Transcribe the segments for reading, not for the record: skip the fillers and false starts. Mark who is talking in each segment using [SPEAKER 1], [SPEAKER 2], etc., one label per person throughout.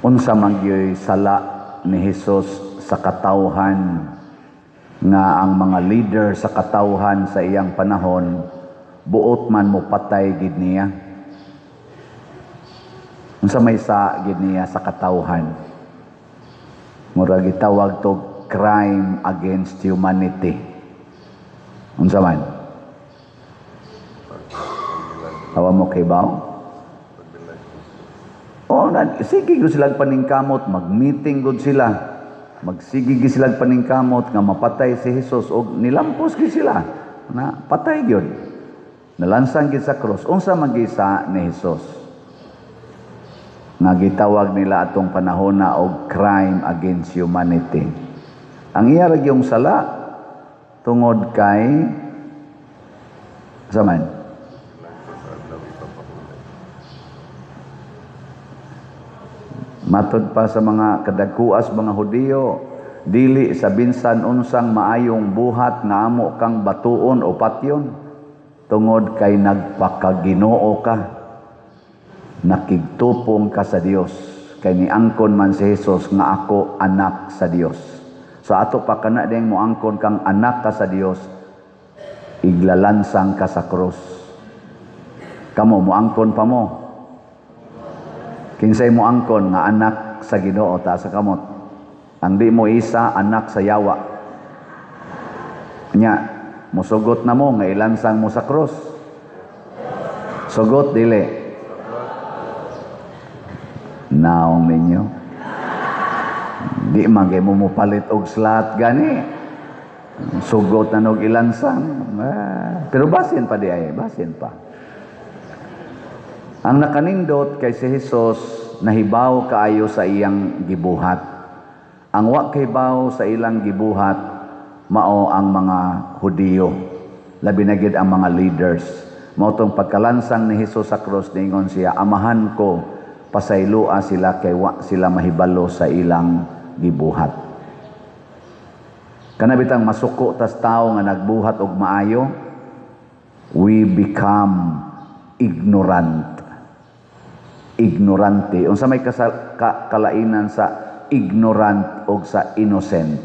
[SPEAKER 1] unsa man gyud sala ni Hesus sa katawhan nga ang mga leader sa katawhan sa iyang panahon buot man mo patay gid niya. Unsa may sa gid niya sa katawhan? Mura gitawag to crime against humanity. Unsa man? Awa mo kay bawo? Sige gud sila paningkamot, mag-meeting gud sila. Magsige gid sila paningkamot nga mapatay si Hesus og nilampos gid sila na patay gyud. Nalansang gid sa krus. Unsa man gisa ni Hesus? Nga gitawag nila atong panahon na og crime against humanity. Ang iya ra gyung sala tungod kay zaman matod pa sa mga kadagkuas mga Hudiyo, dili sa binsan unsang maayong buhat nga amo kang batuon o patyon, tungod kay nagpakaginoo ka, nakigtupong ka sa Dios, kay niangkon man si Hesus nga ako anak sa Dios. So ato pa kana ding moangkon kang anak ka sa Dios, iglalansang ka sa krus. Kamo moangkon pa mo. Kinsay mo angkon nga anak sa Ginoo ta sa kamot. Ang di mo isa anak sa yawa. Nya, musugot na mo nga ilansang mo sa krus. Sugot dili. Naong ninyo. Di man kay mo mupalit og slat gani. Sugot na og ilansang. Pero basin pa di ay, basin pa. Ang nakanindot kay si Hesus nahibaw kaayo sa iyang gibuhat. Ang wa kahibaw sa ilang gibuhat mao ang mga Hudiyo. Labi na gid ang mga leaders. Mao tong pagkalansang ni Hesus sa krus ningon siya, amahan ko pasaylua sila kay wa sila mahibalo sa ilang gibuhat. Kanabitang masuko tas tawo nga nagbuhat og maayo, we become ignorant. Ignorante. Unsa may kalainan sa ignorant o sa innocent?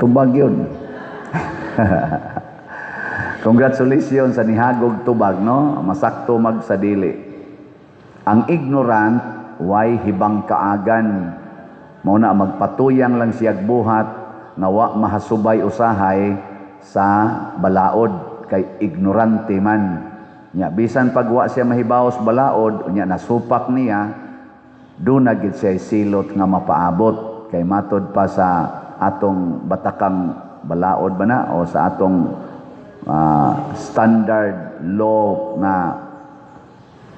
[SPEAKER 1] Tubag yun. Congratulations sa nihagog tubag, no? Masakto mag sa dili. Ang ignorant, way hibang kaagan. Muna magpatuyang lang siyag buhat, nawa mahasubay usahay, sa balaod kay ignorante man nya bisan pagwa siya mahibaw sa balaod nya nasupak niya do na gid siya silot nga mapaabot kay matod pa sa atong batakang balaod ba na o sa atong standard law na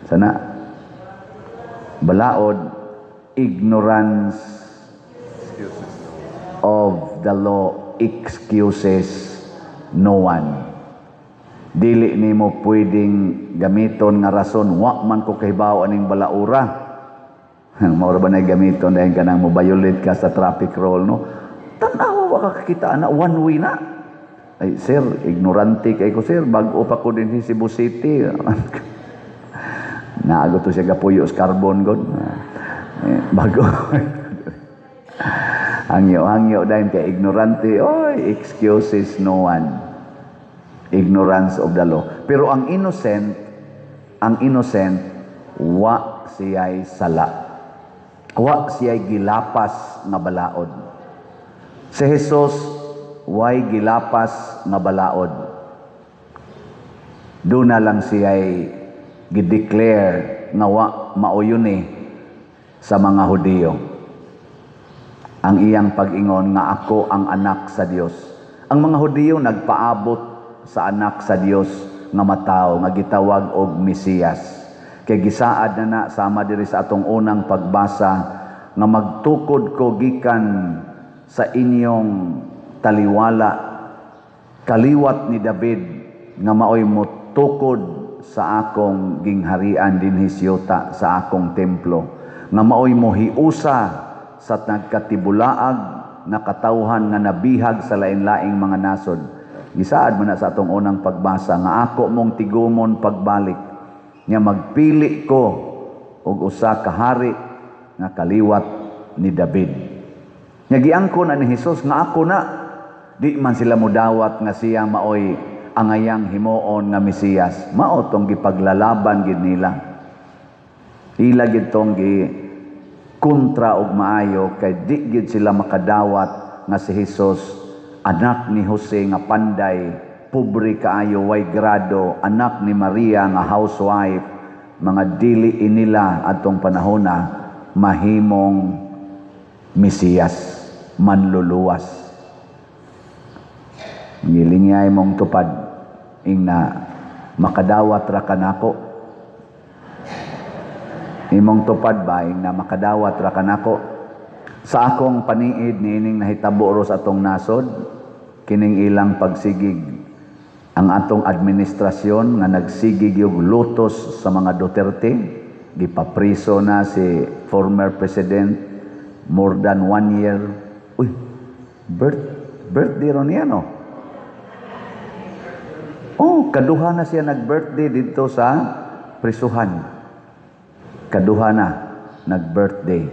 [SPEAKER 1] sana balaod, ignorance of the law excuses no one. Dili nimo pwedeng gamiton nga rason wa man ko kahibaw aning balaura. Mao ra ba na gamiton dahil kanang mo violate ka sa traffic rule, no? Tanawa wa ka kakita na one way na. Ay sir, ignorante kay ko sir, bag-o pa ko din sa Cebu City. Naago to siya gapuyo sa carbon god. Bago. Hangyo dahil kay ignorante, oy, excuses no one. Ignorance of the law. Pero ang innocent, wa siya'y sala. Wa siya'y gilapas nga balaod. Si Hesus, way gilapas nga balaod. Doon na lang siya'y gideclare nga wa mauyuni sa mga Hudiyo. Ang iyang pag-ingon nga ako ang anak sa Dios. Ang mga Hudiyo nagpaabot sa anak sa Dios nga mataw nga gitawag og Mesiyas. Kay gisaad na sama diri sa atong unang pagbasa nga magtukod ko gikan sa inyong taliwala kaliwat ni David nga maoy motukod sa akong gingharian dinhi siyota sa akong templo nga maoy mohiusa sa nagkatibulaag na katawhan nga nabihag sa lain-laing mga nasod. gisaad man na sa atong unang pagbasa nga ako mong tigumon pagbalik nga magpili ko og usa ka hari nga kaliwat ni David. Nya giangkon ani Hesus nga ako na, di man sila mudawat nga siya maoy angayang himuon nga Mesiyas. Mao tong gipaglalaban gid nila. Ila gid tong kontra og maayo kay di gid sila makadawat nga si Hesus anak ni Jose nga panday, pobre kaayo, way grado, anak ni Maria nga housewife, mga dili inila atong panahona mahimong Mesiyas, manluluwas. Ngilingay mong tupad ing na makadawat ra kanako. Imong tupad ba ing na makadawat ra kanako sa akong paniid niining nahitabo ro sa atong nasod, kining ilang pagsigig ang atong administrasyon nga nagsigig yung lutos sa mga Duterte. Gipapriso na si former president more than 1 year. Uy, birthday ron niya, no? Oh, kaduha na siya nag-birthday dito sa prisuhan. Kaduha na nag-birthday.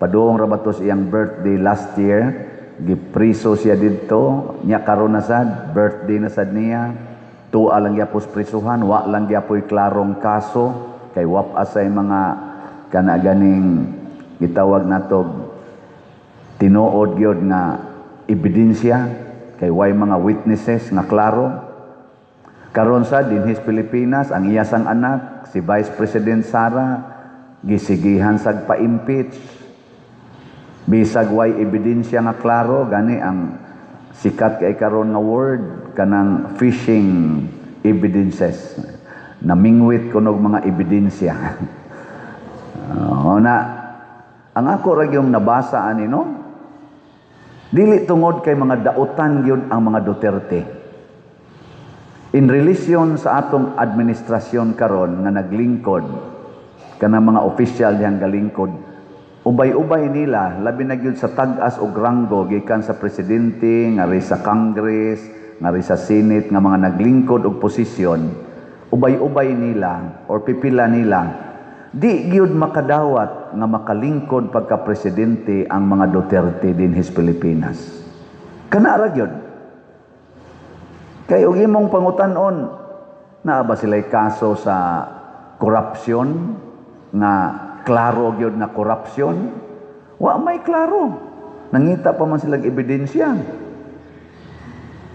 [SPEAKER 1] Paduong rabatos iyang birthday last year. Gipriso siya dito. Nya karon na sad, birthday na sad niya. Tuwa lang gyapos prisuhan, wa lang gyapoy klarong kaso kay wap asay mga kanaganing gitawag natog tinuod gyud nga ebidensya kay way mga witnesses nga klaro. Karon sa dinhis Pilipinas ang iyasang anak si Vice President Sara gisigihan sag pa-impeach bisag way ebidensya nga klaro. Gani ang sikat kay karon nga word kanang fishing evidences, namingwit kunog mga ebidensya. Na ang ako ra gyung nabasa ani, no, dili tungod kay mga dautan gyud ang mga Duterte in relasyon sa atong administrasyon karon nga naglingkod kanang mga opisyal diyang galingkod. Ubay-ubay nila labi na gyud sa tag-as og ranggo gikan sa presidente nga ri sa Congress nga ri sa Senate nga mga naglingkod og posisyon. Ubay-ubay nila or pipila nila di gyud makadawat nga makalingkod pagka presidente ang mga Duterte dinhis Pilipinas. Kana ra gyud. Kay og imong pangutan-on naa ba sila'y kaso sa korupsyon nga klaro gyud na korupsyon? Wa may klaro. Nangita pa man silang ebidensya.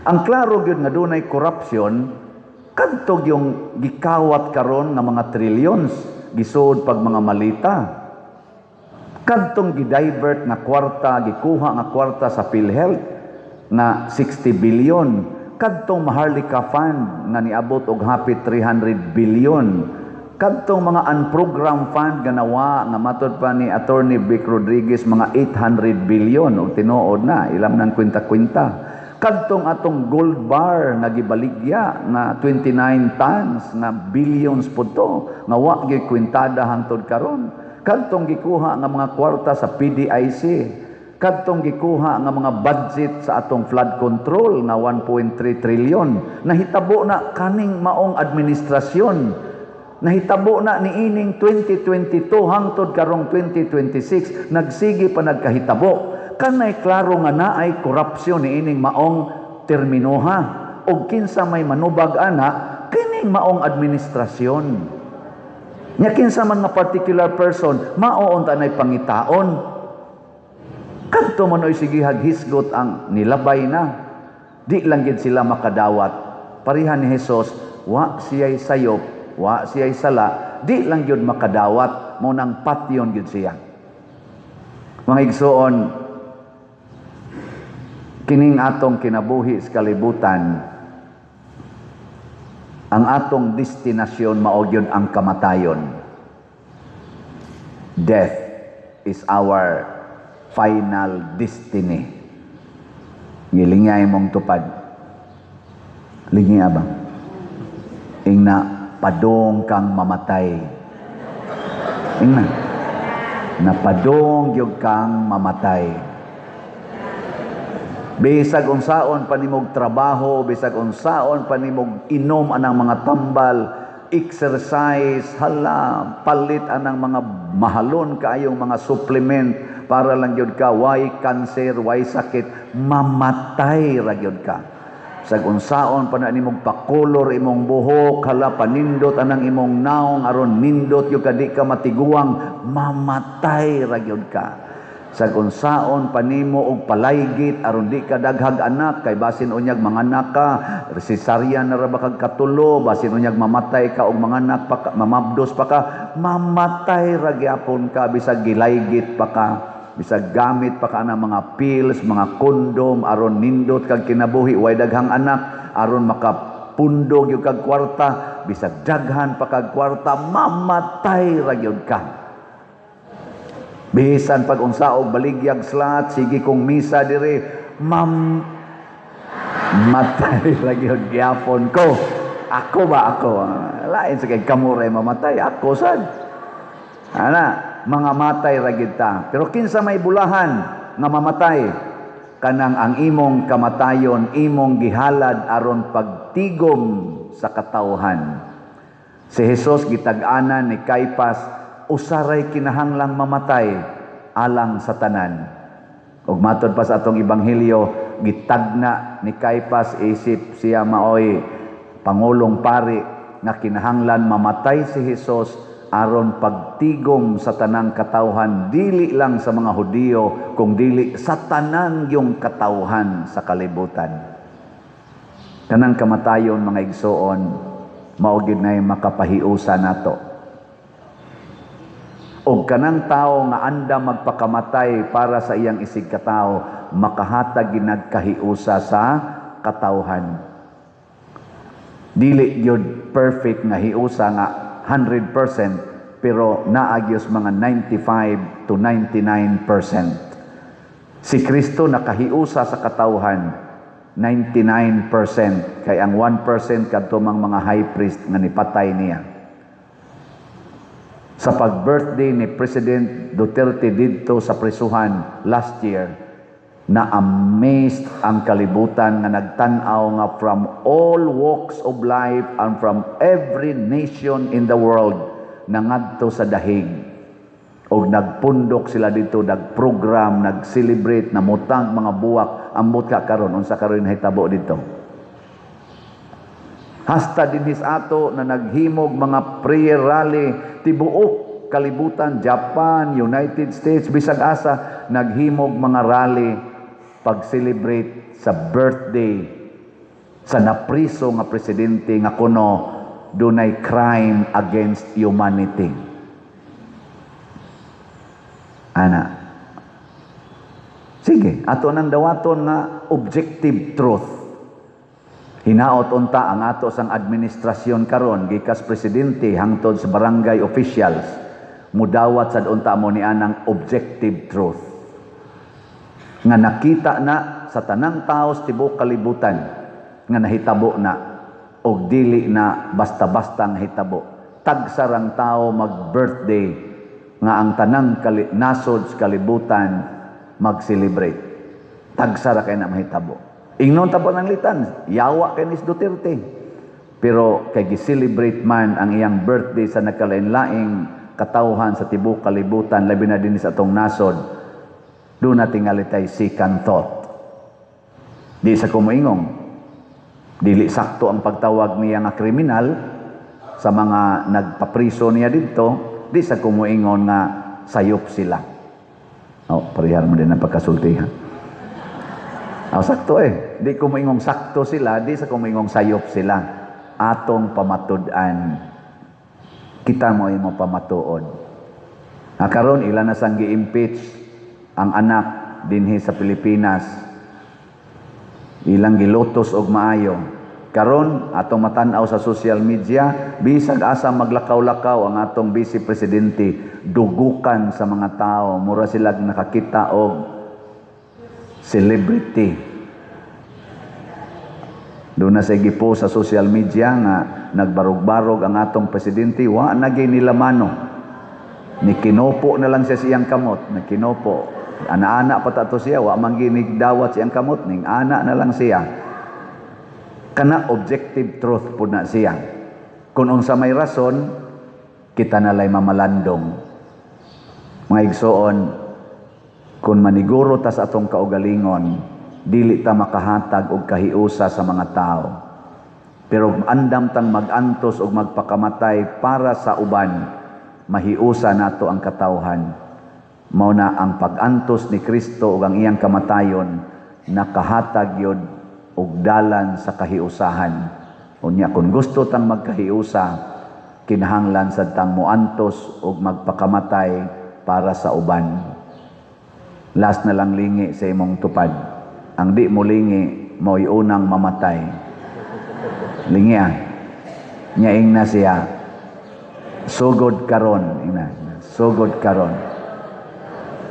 [SPEAKER 1] Ang klaro gyud nga dunay korupsyon kadtog yung gikawat karon nga mga trillions gisuod pag mga malita. Kadtong gidivert nga kwarta, gikuha nga kwarta sa PhilHealth nga 60 billion. Kadtong Maharlika Fund nga niabot og hapit 300 billion. Kadtong mga unprogrammed fund ganawa nga matod pa ni Attorney Vic Rodriguez mga 800 billion og tinuod na ilam nang kwenta-kwenta. Kadtong atong gold bar nga gibaligya nga 29 tons nga billions pud to nga wa gyud kwentada hangtod karon. Kadtong gikuha nga mga kwarta sa PDIC, kadtong gikuha nga mga budget sa atong flood control nga 1.3 trillion. Nahitabo na kaning maong administrasyon. Nahitabo na niining 2022 hangtod karong 2026 nagsigi pa nagkahitabo. Kanay klaro nga naay korupsyon niining maong terminoha og kinsa may manubag ana kining maong administrasyon. Nya kinsa man nga particular person mao unta nay pangitaon. Kadto man oy sige hisgot ang nilabay na. Di lang gid sila makadawat. Parihan ni Hesus wa siya'y sayop, wa siya'y sala, di lang yun makadawat, mo nang patyon yun siya. Mga igsoon, kining atong kinabuhi sa kalibutan, ang atong destinasyon mao gyud ang kamatayon. Death is our final destiny. Ngilingay mong tupad. Lingi abang. Ingna padong kang mamatay. Ingna. Napadong gyud kang mamatay. Bisag unsaon panimog trabaho, bisag unsaon panimog inom anang mga tambal, exercise, hala, palit anang mga mahalon kaayong mga supplement para lang yun ka, why cancer, why sakit, mamatay ra yun ka. Bisag unsaon pa na nimong pakolor imong buhok, hala, panindot anang imong naong, aron nindot yung ka di ka matiguang, mamatay ra yun ka. Sa unsaon panimo og palaygit aron di ka daghag anak kay basin unyag manganak ka cesarean na ra ba kag katulo basin unyag mamatay ka og manganak pa ka, mamabdos pa ka, mamatay ra gyapon ka bisag gilaygit pa ka, bisag gamit pa ka na mga pills, mga kondom aron nindot kag kinabuhi way daghang anak aron makapundog yung kag kwarta, bisag daghan pa kag kwarta, mamatay ra gyud ka. Bisan pag unsaog baligyag slat, sige kong misa dire, matay lagi yung gyapon ko. Ako ba ako? Lain sa kay kamuray mamatay. Ako sad. Ana, mga matay ragid ta. Pero kinsa may bulahan nga mamatay, kanang ang imong kamatayon, imong gihalad aron pagtigom sa katawhan. Si Jesus gitag-anan ni Caiphas, usaray kinahanglang mamatay alang sa tanan. Ug matod pa sa atong ebanghelyo, gitagna ni Caiphas isip siya maoy pangulong pari nga kinahanglan mamatay si Jesus aron pagtigom sa tanang katawhan, dili lang sa mga Hudiyo kung dili sa tanang yung katawhan sa kalibutan. Kanang kamatayon mga igsoon mao gid nay makapahiusa nato. O kanang tao nga anda magpakamatay para sa iyang isig katao, makahatag ginagkahiusa sa katawhan. Dili yun perfect nga hiusa nga 100%, pero naagyos mga 95 to 99%. Si Kristo nakahiusa sa katawhan 99%, kay ang 1% kadtumang mga high priest nga nipatay niya. Sa pag-birthday ni President Duterte dito sa prisuhan last year, na-amazed ang kalibutan nga nagtanaw nga from all walks of life and from every nation in the world nangadto sa dahig. O nagpundok sila dito, nagprogram, nag-celebrate, namutang mga buwak, ambot ka karon unsa karon hitabo dito. Hasta dinhis ato na naghimog mga prayer rally tibuok kalibutan, Japan, United States, bisag asa naghimog mga rally pag-celebrate sa birthday sa napriso nga presidente nga kuno dunay crime against humanity. Ana. Sige, ato nang dawaton nga objective truth. Hinaot unta ang ato sang administrasyon karon gikas presidente hangtod sa barangay officials, mudawat sad unta mo ni anang objective truth nga nakita na sa tanang tao sa tibuok kalibutan nga nahitabo na og dili na basta-basta nga hitabo. Tagsarang tao mag-birthday nga ang tanang nasod sa kalibutan mag-celebrate. Tagsara kay na mahitabo. Ingnon tapo ng litan, yawa kay ni Duterte. Pero kay gi-celebrate man ang iyang birthday sa nagkalain-laing katawhan sa tibuok kalibutan, labi na din sa atong nasod, doon na tingali tayo second thought. Di sa kumuingong, dili sakto ang pagtawag niya nga kriminal sa mga nagpapriso niya dito, di sa kumuingon nga sayop sila. Parihar mo din ang pagkasultihan. Sakto di kumuingong sakto sila, di sa kumuingong sayop sila. Atong pamatud-an, kita mo imo pamatuod. Karon ilan na sang gi-impeach ang anak dinhi sa Pilipinas, ilang gilotos og maayo. Karon atong matan-aw sa social media, bisag asa maglakaw-lakaw ang atong vice presidente, dugukan sa mga tao, mura sila nakakita og celebrity. Doon na sa gipo sa social media nga nagbarog-barog ang atong presidente, wa na gyud nila mano. Ni kinopo na lang siya siyang kamot, na kinopo. Ana-ana pa ta to siya, wa man ginig dawat siyang kamot ning ana na lang siya. Kana objective truth po na siya. Kung unsa may rason, kita nalay mamalandong. Mga igsoon, kung maniguro ta sa atong kaugalingon, dili ta makahatag og kahiusa sa mga tao. Pero andam tang magantos og magpakamatay para sa uban, mahiusa nato ang katawhan. Mao na ang pag-antos ni Kristo ug ang iyang kamatayon nakahatag yod og dalan sa kahiusahan. Unya kung gusto tang magkahiusa, kinahanglan sad tang moantos ug magpakamatay para sa uban. Last na lang lingi sa imong tupad. Ang di mo lingi, mo'y unang mamatay. Lingi Nyaing na siya. Sugod karon, sugod karon.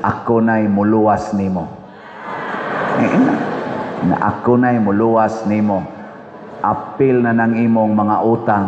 [SPEAKER 1] Ako na'y muluwas nimo. Na ako na'y muluwas nimo. Apil na ng imong mga utang.